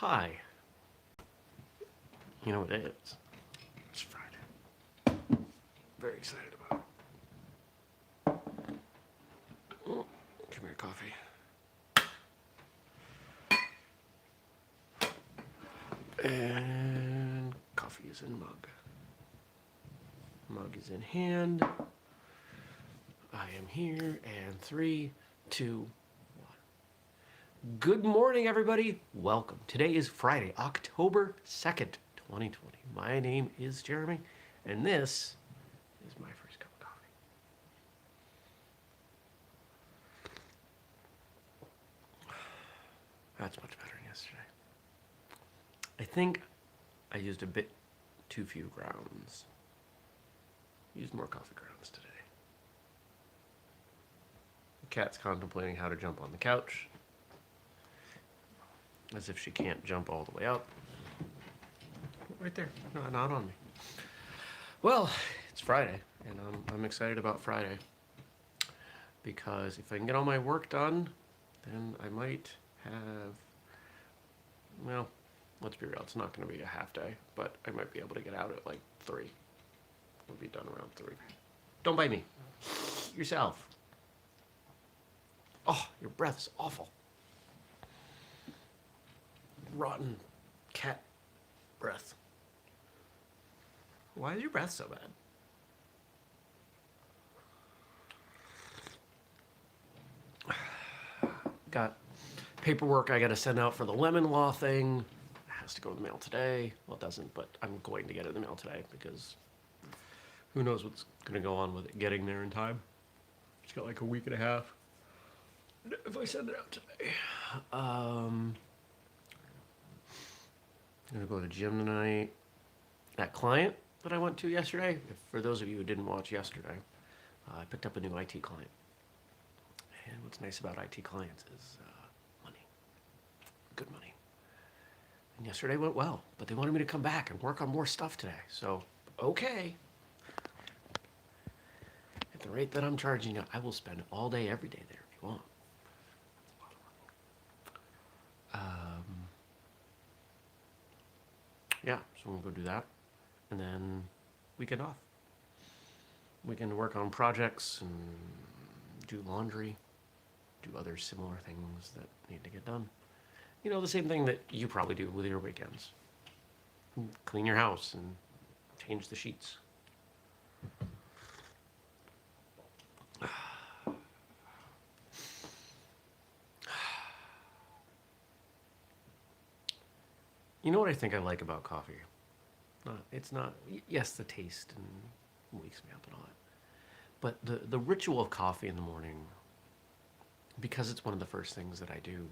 Hi. You know what it is? It's Friday. Very excited about it. Oh, come here, coffee. And coffee is in mug. Mug is in hand. I am here, and 3, 2, 1. Good morning, everybody. Welcome. Today is Friday, October 2nd, 2020. My name is Jeremy, and this is my first cup of coffee. That's much better than yesterday. I think I used a bit too few grounds. Used more coffee grounds today. The cat's contemplating how to jump on the couch, as if she can't jump all the way up. Right there. No, not on me. Well, it's Friday, and I'm excited about Friday, because if I can get all my work done, then I might have, well, let's be real, it's not going to be a half day, but I might be able to get out at like 3. We'll be done around 3. Don't bite me. Yourself. Oh, your breath is awful. Rotten cat breath. Why is your breath so bad? Got paperwork I gotta send out for the lemon law thing. It has to go in the mail today. Well, it doesn't, but I'm going to get it in the mail today because who knows what's gonna go on with it getting there in time. It's got like a week and a half if I send it out today. I'm gonna go to the gym tonight. That client that I went to yesterday, for those of you who didn't watch yesterday, I picked up a new IT client. And what's nice about IT clients is money. Good money. And yesterday went well, but they wanted me to come back and work on more stuff today. So, okay. At the rate that I'm charging you, I will spend all day, every day there if you want. Yeah, so I'm gonna go do that. And then weekend off. Weekend to work on projects and do laundry, do other similar things that need to get done. You know, the same thing that you probably do with your weekends. Clean your house and change the sheets. You know what I think I like about coffee? It's not, yes, the taste and wakes me up and all that. But the ritual of coffee in the morning, because it's one of the first things that I do,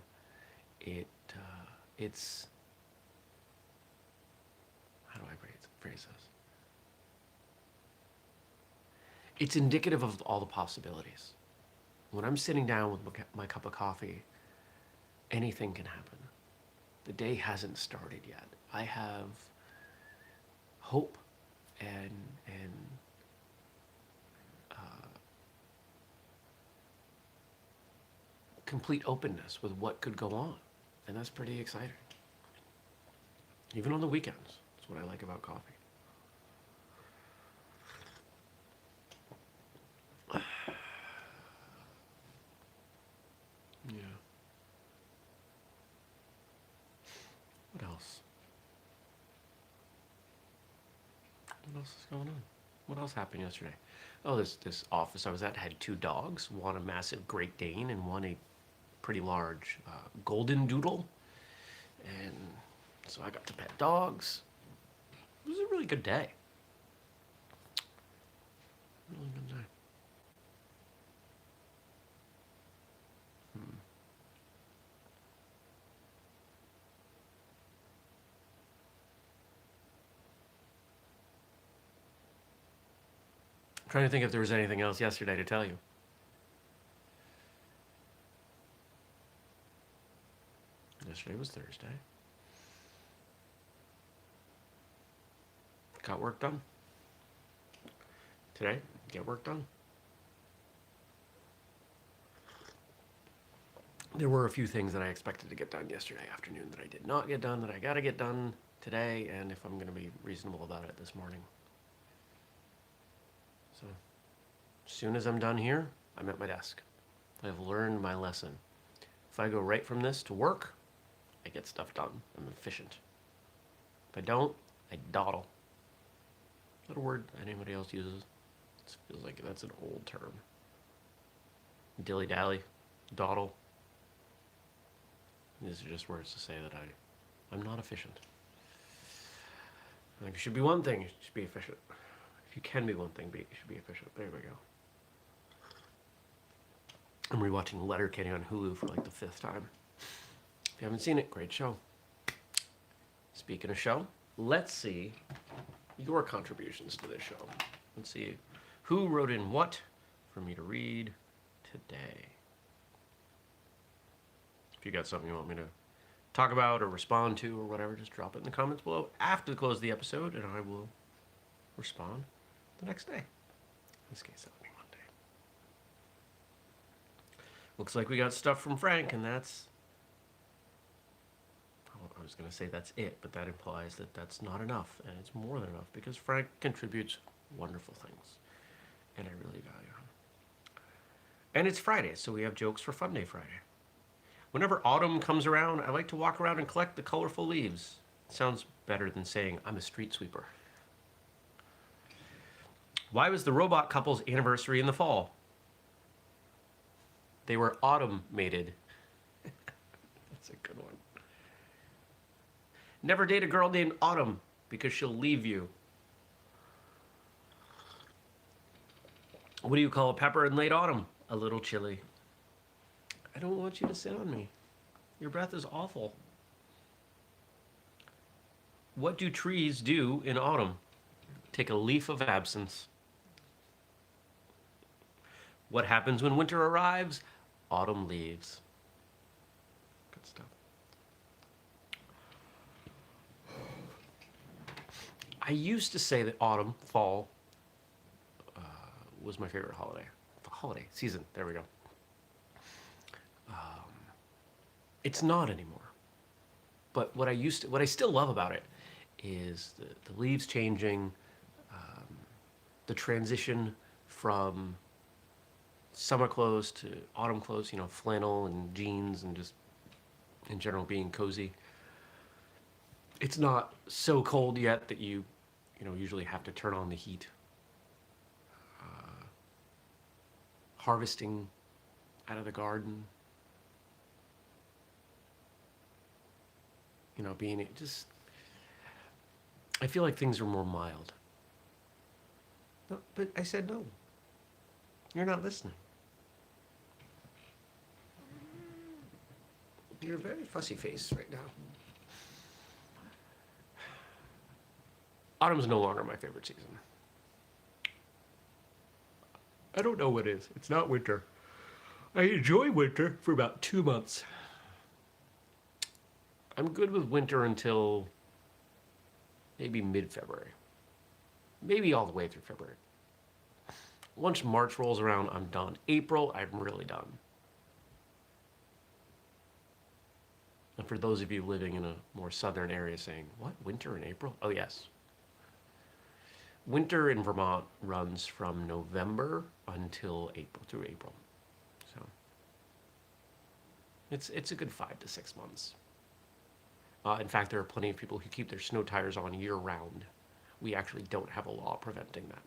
it's, how do I phrase this? It's indicative of all the possibilities. When I'm sitting down with my cup of coffee, anything can happen. The day hasn't started yet. I have hope and complete openness with what could go on. And that's pretty exciting. Even on the weekends. That's what I like about coffee. Yeah. What else? What else is going on? What else happened yesterday? Oh, this office I was at had 2 dogs. One a massive Great Dane and one a pretty large golden doodle. And so I got to pet dogs. It was a really good day. Really good day. I'm trying to think if there was anything else yesterday to tell you. Yesterday was Thursday. Got work done. Today, get work done. There were a few things that I expected to get done yesterday afternoon that I did not get done, that I got to get done today, and if I'm going to be reasonable about it, this morning. So, as soon as I'm done here, I'm at my desk. I've learned my lesson. If I go right from this to work, I get stuff done. I'm efficient. If I don't, I dawdle. Is that a word anybody else uses? It feels like that's an old term. Dilly-dally, dawdle. These are just words to say that I'm not efficient. Like, it should be one thing, you should be efficient. If you can be one thing, you should be efficient. There we go. I'm rewatching Letterkenny on Hulu for like the 5th time. If you haven't seen it, great show. Speaking of show, let's see your contributions to this show. Let's see who wrote in what for me to read today. If you got something you want me to talk about or respond to or whatever, just drop it in the comments below after the close of the episode, and I will respond the next day. In this case, that'll be Monday. Looks like we got stuff from Frank, and that's... I was going to say that's it, but that implies that that's not enough, and it's more than enough, because Frank contributes wonderful things, and I really value him. And it's Friday, so we have jokes for Funday Friday. Whenever autumn comes around, I like to walk around and collect the colorful leaves. It sounds better than saying I'm a street sweeper. Why was the robot couple's anniversary in the fall? They were autumn-mated. That's a good one. Never date a girl named Autumn because she'll leave you. What do you call a pepper in late autumn? A little chilly. I don't want you to sit on me. Your breath is awful. What do trees do in autumn? Take a leave of absence. What happens when winter arrives? Autumn leaves. Good stuff. I used to say that autumn, fall, was my favorite holiday. Holiday season. There we go. It's not anymore. But what I still love about it is the leaves changing, the transition from summer clothes to autumn clothes, you know, flannel and jeans and just in general being cozy. It's not so cold yet that you usually have to turn on the heat. Harvesting out of the garden. You know, I feel like things are more mild. No, but I said no. You're not listening. You're very fussy face right now. Autumn's no longer my favorite season. I don't know what is. It's not winter. I enjoy winter for about 2 months. I'm good with winter until maybe mid-February. Maybe all the way through February. Once March rolls around, I'm done. April, I'm really done. And for those of you living in a more southern area saying, what, winter in April? Oh, yes. Winter in Vermont runs from November until April, through April. So it's a good 5 to 6 months. In fact, there are plenty of people who keep their snow tires on year-round. We actually don't have a law preventing that.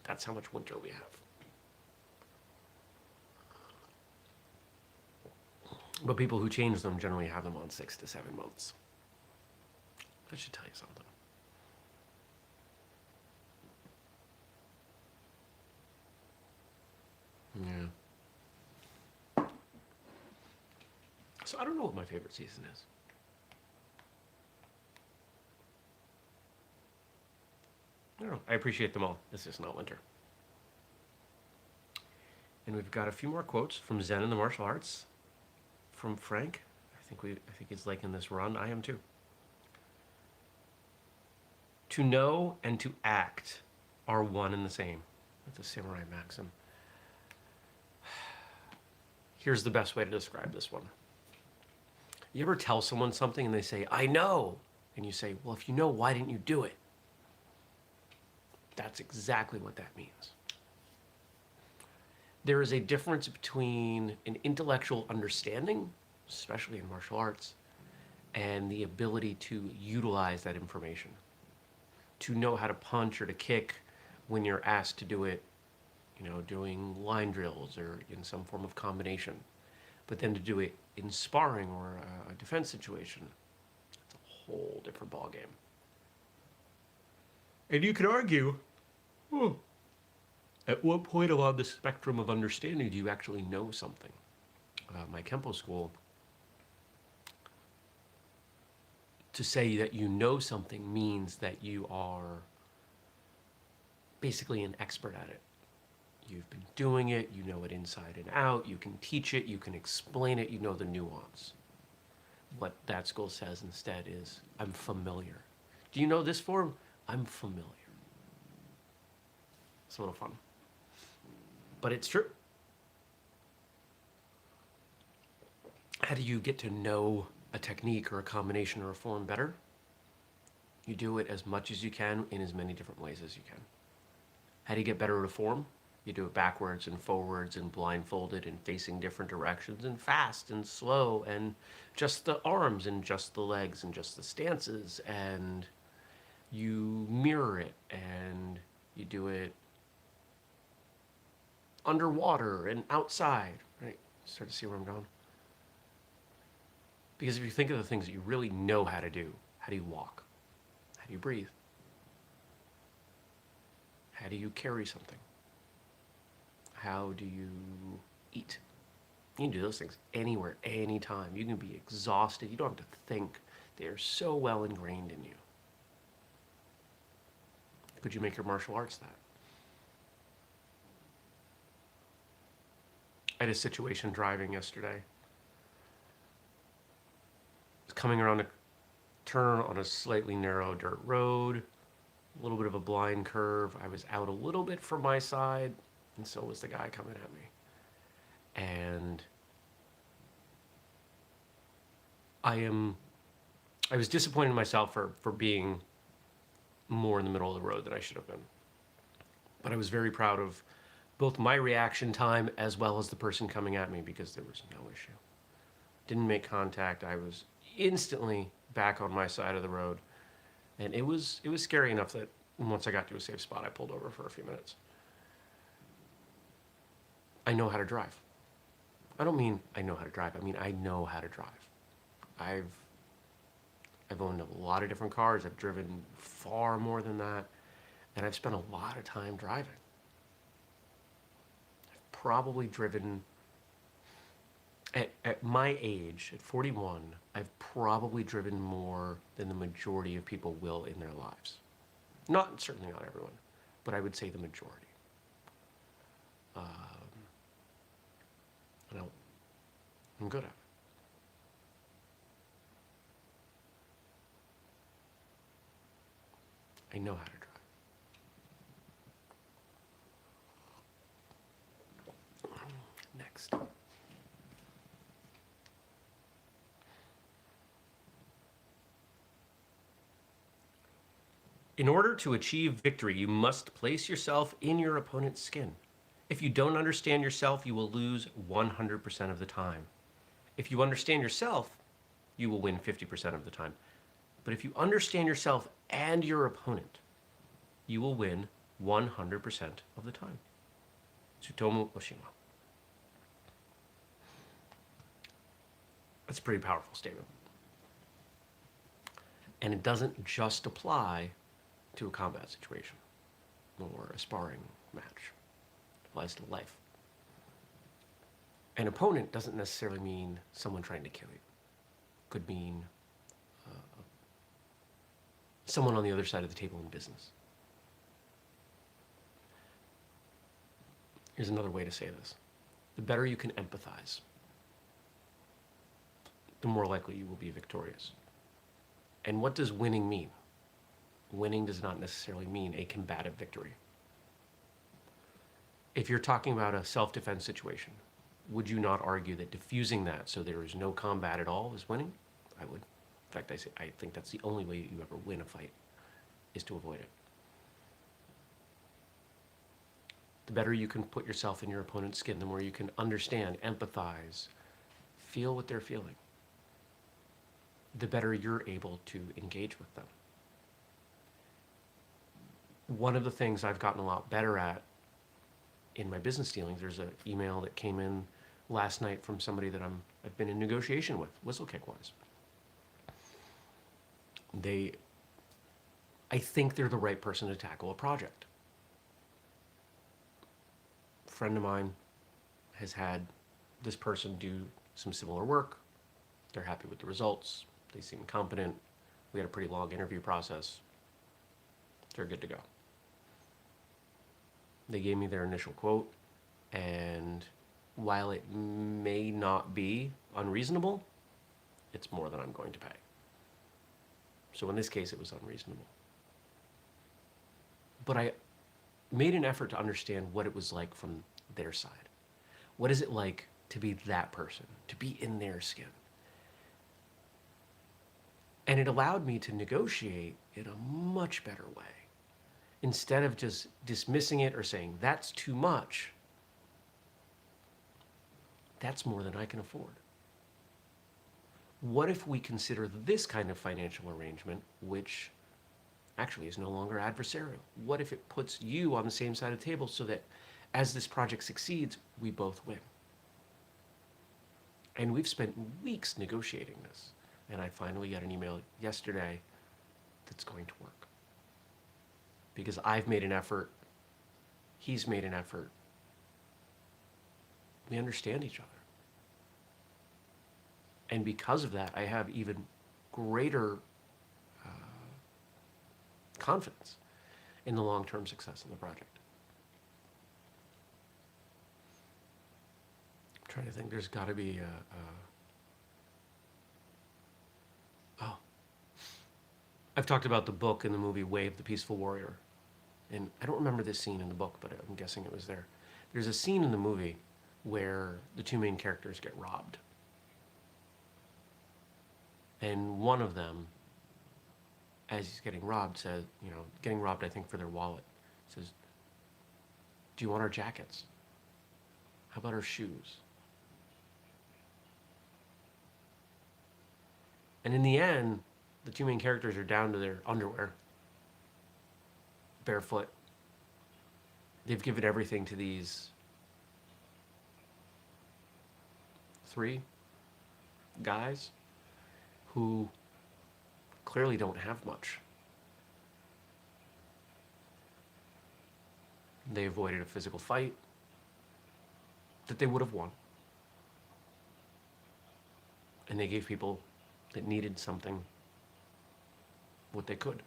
That's how much winter we have. But people who change them generally have them on 6 to 7 months. That should tell you something. Yeah. So I don't know what my favorite season is. I don't know. I appreciate them all. It's just not winter. And we've got a few more quotes from Zen and the Martial Arts. From Frank. I think he's liking this run. I am too. To know and to act are one and the same. That's a samurai maxim. Here's the best way to describe this one. You ever tell someone something and they say, I know, and you say, well, if you know, why didn't you do it? That's exactly what that means. There is a difference between an intellectual understanding, especially in martial arts, and the ability to utilize that information. To know how to punch or to kick when you're asked to do it, doing line drills or in some form of combination. But then to do it in sparring or a defense situation, it's a whole different ballgame. And you could argue, at what point along the spectrum of understanding do you actually know something? My Kempo school, to say that you know something means that you are basically an expert at it. You've been doing it, you know it inside and out, you can teach it, you can explain it, you know the nuance. What that school says instead is, I'm familiar. Do you know this form? I'm familiar. It's a little fun. But it's true. How do you get to know a technique or a combination or a form better? You do it as much as you can in as many different ways as you can. How do you get better at a form? You do it backwards and forwards and blindfolded and facing different directions and fast and slow and just the arms and just the legs and just the stances, and you mirror it and you do it underwater and outside, right? Start to see where I'm going. Because if you think of the things that you really know how to do, how do you walk? How do you breathe? How do you carry something? How do you eat? You can do those things anywhere, anytime. You can be exhausted. You don't have to think. They are so well ingrained in you. Could you make your martial arts that? I had a situation driving yesterday. I was coming around a turn on a slightly narrow dirt road, a little bit of a blind curve. I was out a little bit from my side, and so was the guy coming at me. And I was disappointed in myself for being more in the middle of the road than I should have been. But I was very proud of both my reaction time as well as the person coming at me, because there was no issue. Didn't make contact. I was instantly back on my side of the road. And it was scary enough that once I got to a safe spot, I pulled over for a few minutes. I know how to drive. I don't mean I know how to drive. I mean, I know how to drive. I've owned a lot of different cars. I've driven far more than that. And I've spent a lot of time driving. I've probably driven, at my age, at 41, I've probably driven more than the majority of people will in their lives. Certainly not everyone, but I would say the majority. I'm good at it. I know how to drive. Next. In order to achieve victory, you must place yourself in your opponent's skin. If you don't understand yourself, you will lose 100% of the time. If you understand yourself, you will win 50% of the time. But if you understand yourself and your opponent, you will win 100% of the time. TSUTOMU OSHIMA. That's a pretty powerful statement. And it doesn't just apply to a combat situation or a sparring match. It applies to life. An opponent doesn't necessarily mean someone trying to kill you. Could mean someone on the other side of the table in business. Here's another way to say this. The better you can empathize, the more likely you will be victorious. And what does winning mean? Winning does not necessarily mean a combative victory. If you're talking about a self-defense situation, would you not argue that diffusing that so there is no combat at all is winning? I would. In fact, I think that's the only way you ever win a fight, is to avoid it. The better you can put yourself in your opponent's skin, the more you can understand, empathize, feel what they're feeling, the better you're able to engage with them. One of the things I've gotten a lot better at in my business dealings, there's an email that came in last night from somebody that I've been in negotiation with, whistlekick-wise. I think they're the right person to tackle a project. A friend of mine has had this person do some similar work. They're happy with the results. They seem competent. We had a pretty long interview process. They're good to go. They gave me their initial quote, and while it may not be unreasonable, it's more than I'm going to pay. So in this case, it was unreasonable. But I made an effort to understand what it was like from their side. What is it like to be that person, to be in their skin? And it allowed me to negotiate in a much better way. Instead of just dismissing it or saying, that's too much, that's more than I can afford. What if we consider this kind of financial arrangement, which actually is no longer adversarial? What if it puts you on the same side of the table so that as this project succeeds, we both win? And we've spent weeks negotiating this. And I finally got an email yesterday that's going to work. Because I've made an effort, he's made an effort. We understand each other. And because of that, I have even greater confidence in the long-term success of the project. I'm trying to think, there's got to be oh. I've talked about the book and the movie Wave, the Peaceful Warrior. And I don't remember this scene in the book, but I'm guessing it was there. There's a scene in the movie where the two main characters get robbed. And one of them, as he's getting robbed, says, getting robbed, I think, for their wallet, says, do you want our jackets? How about our shoes? And in the end, the two main characters are down to their underwear, barefoot. They've given everything to these 3 guys who clearly don't have much. They avoided a physical fight that they would have won. And they gave people that needed something what they could.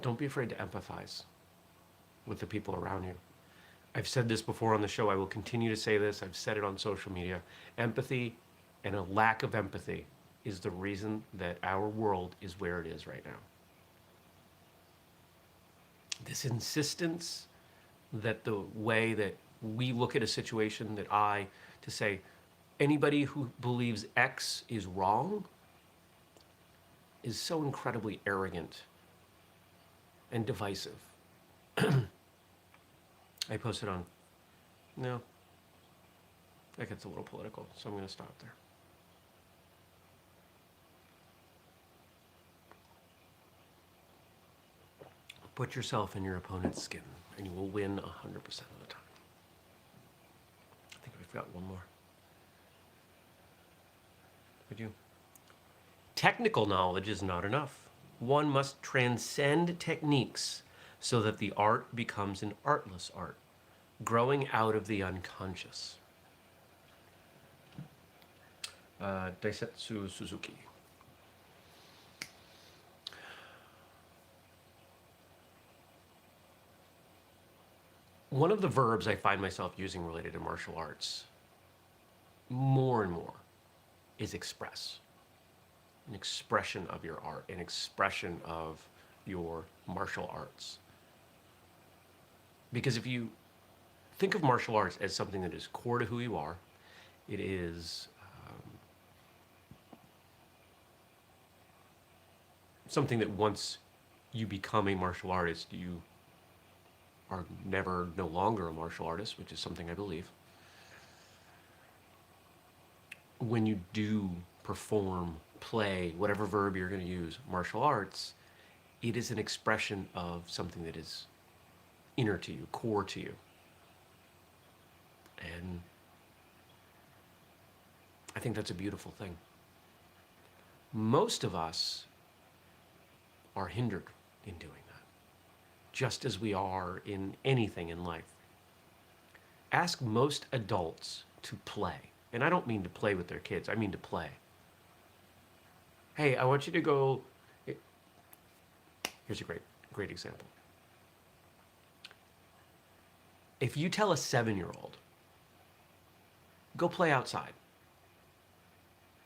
Don't be afraid to empathize with the people around you. I've said this before on the show. I will continue to say this. I've said it on social media. Empathy and a lack of empathy is the reason that our world is where it is right now. This insistence that the way that we look at a situation to say anybody who believes X is wrong is so incredibly arrogant and divisive. I posted on, no, that gets a little political, so I'm going to stop there. Put yourself in your opponent's skin, and you will win 100% of the time. I think we've got one more. Would you? Technical knowledge is not enough. One must transcend techniques so that the art becomes an artless art, growing out of the unconscious. DAISETSU Suzuki. One of the verbs I find myself using related to martial arts more and more is express. An expression of your art, an expression of your martial arts. Because if you think of martial arts as something that is core to who you are, it is something that once you become a martial artist, you are never, no longer a martial artist, which is something I believe. When you do perform, play, whatever verb you're going to use, martial arts, it is an expression of something that is inner to you, core to you. And I think that's a beautiful thing. Most of us are hindered in doing that, just as we are in anything in life. Ask most adults to play. And I don't mean to play with their kids, I mean to play. Hey, I want you to go. Here's a great example. If you tell a 7-year-old, go play outside,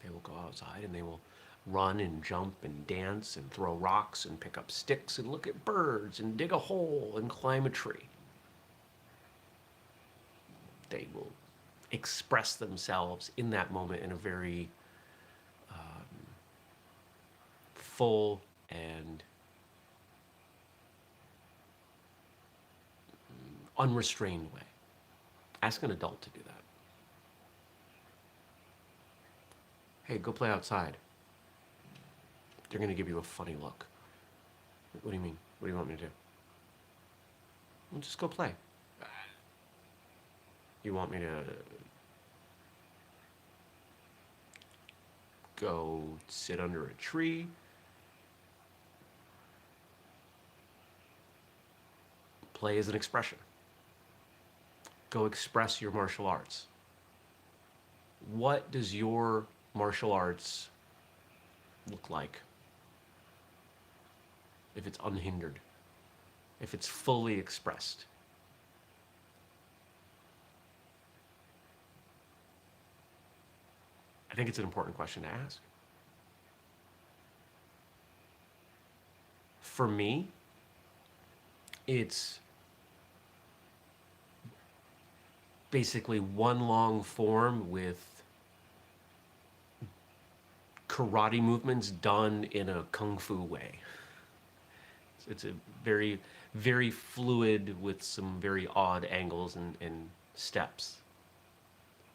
they will go outside and they will run and jump and dance and throw rocks and pick up sticks and look at birds and dig a hole and climb a tree. They will express themselves in that moment in a very full and unrestrained way. Ask an adult to do that. Hey, go play outside. They're going to give you a funny look. What do you mean? What do you want me to do? Well, just go play. You want me to go sit under a tree? Play is an expression. Go express your martial arts. What does your martial arts look like? If it's unhindered, if it's fully expressed. I think it's an important question to ask. For me, it's basically one long form with karate movements done in a kung fu way. It's a very, very fluid with some very odd angles and steps.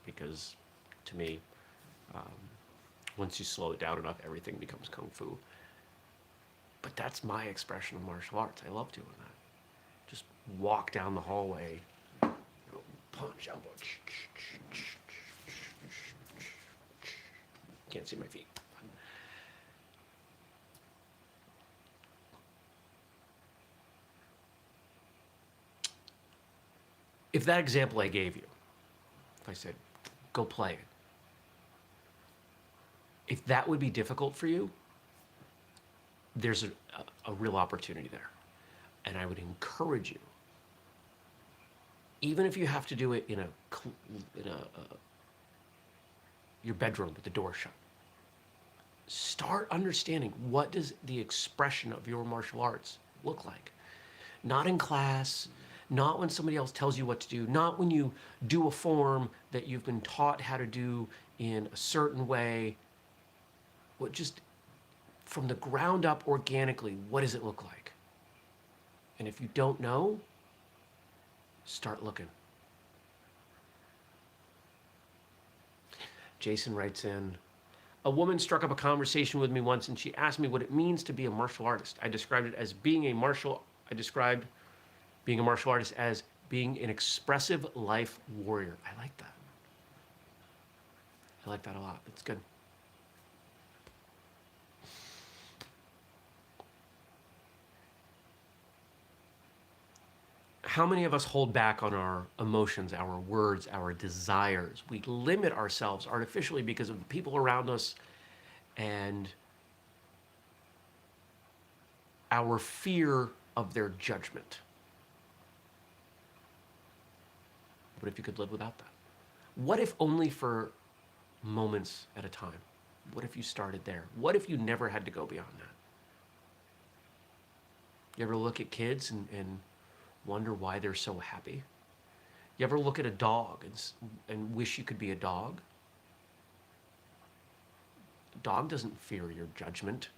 Because to me, once you slow it down enough, everything becomes kung fu. But that's my expression of martial arts. I love doing that. Just walk down the hallway, punch, elbow. Can't see my feet. If that example I gave you, if I said, go play it, if that would be difficult for you, there's a real opportunity there. And I would encourage you, even if you have to do it in your bedroom with the door shut, start understanding, what does the expression of your martial arts look like? Not in class, not when somebody else tells you what to do, not when you do a form that you've been taught how to do in a certain way. What, just from the ground up organically, what does it look like? And if you don't know, start looking. Jason writes in, a woman struck up a conversation with me once and she asked me what it means to be a martial artist. I described being a martial artist as being an expressive life warrior. I like that. I like that a lot. That's good. How many of us hold back on our emotions, our words, our desires? We limit ourselves artificially because of the people around us and our fear of their judgment. What if you could live without that? What if only for moments at a time? What if you started there? What if you never had to go beyond that? You ever look at kids and wonder why they're so happy? You ever look at a dog and wish you could be a dog? A dog doesn't fear your judgment.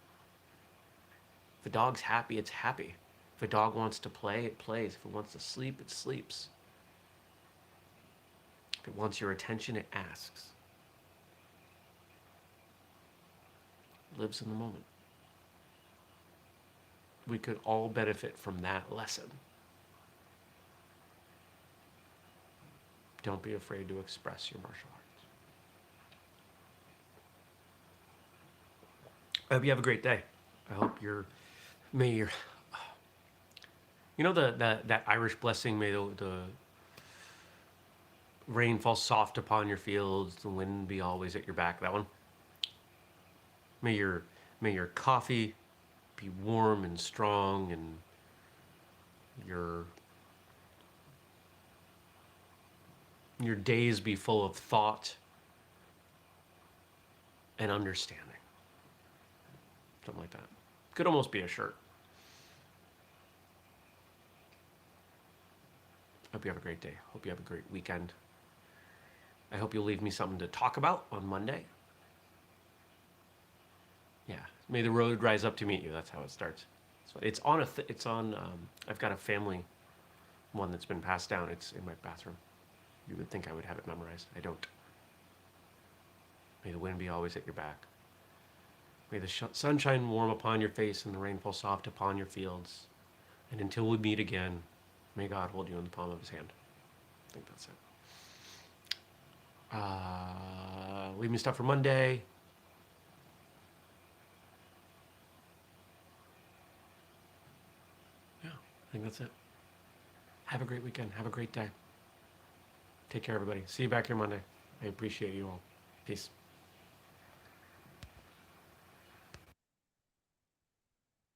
If a dog's happy, it's happy. If a dog wants to play, it plays. If it wants to sleep, it sleeps. If it wants your attention, it asks. It lives in the moment. We could all benefit from that lesson. Don't be afraid to express your martial arts. I hope you have a great day. I hope may your, you know that Irish blessing, may the rain fall soft upon your fields, the wind be always at your back, that one. May your coffee be warm and strong, and your days be full of thought and understanding. Something like that. Could almost be a shirt. Hope you have a great day. Hope you have a great weekend. I hope you'll leave me something to talk about on Monday. Yeah, may the road rise up to meet you. That's how it starts. So it's on I've got a family one that's been passed down. It's in my bathroom. You would think I would have it memorized. I don't. May the wind be always at your back. May the sun shine warm upon your face and the rain fall soft upon your fields. And until we meet again, may God hold you in the palm of his hand. I think that's it. Leave me stuff for Monday. Yeah, I think that's it. Have a great weekend. Have a great day. Take care, everybody. See you back here Monday. I appreciate you all. Peace.